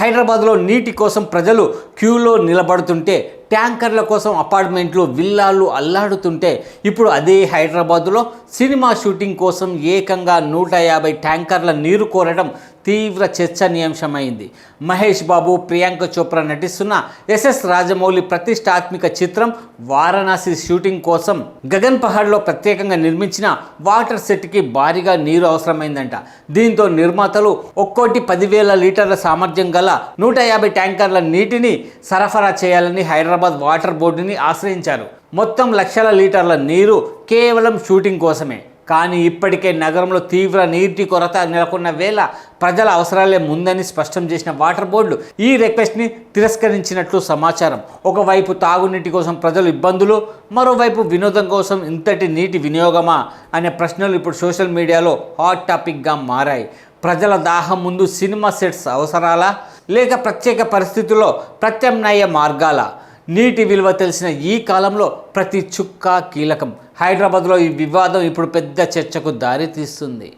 హైదరాబాద్లో నీటి కోసం ప్రజలు క్యూలో నిలబడుతుంటే, ట్యాంకర్ల కోసం అపార్ట్మెంట్లు విల్లాలు అల్లాడుతుంటే, ఇప్పుడు అదే హైదరాబాదులో సినిమా షూటింగ్ కోసం ఏకంగా 150 ట్యాంకర్ల నీరు కోరడం తీవ్ర చర్చనీయాంశమైంది. మహేష్ బాబు, ప్రియాంక చోప్రా నటిస్తున్న ఎస్ఎస్ రాజమౌళి ప్రతిష్టాత్మక చిత్రం వారణాసి షూటింగ్ కోసం గగన్ పహాడ్లో ప్రత్యేకంగా నిర్మించిన వాటర్ సెట్కి భారీగా నీరు అవసరమైందంట. దీంతో నిర్మాతలు ఒక్కోటి 10,000 లీటర్ల సామర్థ్యం గల 150 ట్యాంకర్ల నీటిని సరఫరా చేయాలని హైదరాబాద్ వాటర్ బోర్డుని ఆశ్రయించారు. మొత్తం లక్షల లీటర్ల నీరు కేవలం షూటింగ్ కోసమే. కానీ ఇప్పటికే నగరంలో తీవ్ర నీటి కొరత నెలకొన్న వేళ ప్రజల అవసరాలే ముందని స్పష్టం చేసిన వాటర్ బోర్డు ఈ రిక్వెస్ట్ని తిరస్కరించినట్లు సమాచారం. ఒకవైపు తాగునీటి కోసం ప్రజలు ఇబ్బందులు, మరోవైపు వినోదం కోసం ఇంతటి నీటి వినియోగమా అనే ప్రశ్నలు ఇప్పుడు సోషల్ మీడియాలో హాట్ టాపిక్గా మారాయి. ప్రజల దాహం ముందు సినిమా సెట్స్ అవసరాలా, లేక ప్రత్యేక పరిస్థితుల్లో ప్రత్యామ్నాయ మార్గాలా? నీటి విలువ తెలిసిన ఈ కాలంలో ప్రతి చుక్క కీలకం. హైదరాబాద్లో ఈ వివాదం ఇప్పుడు పెద్ద చర్చకు దారి తీస్తుంది.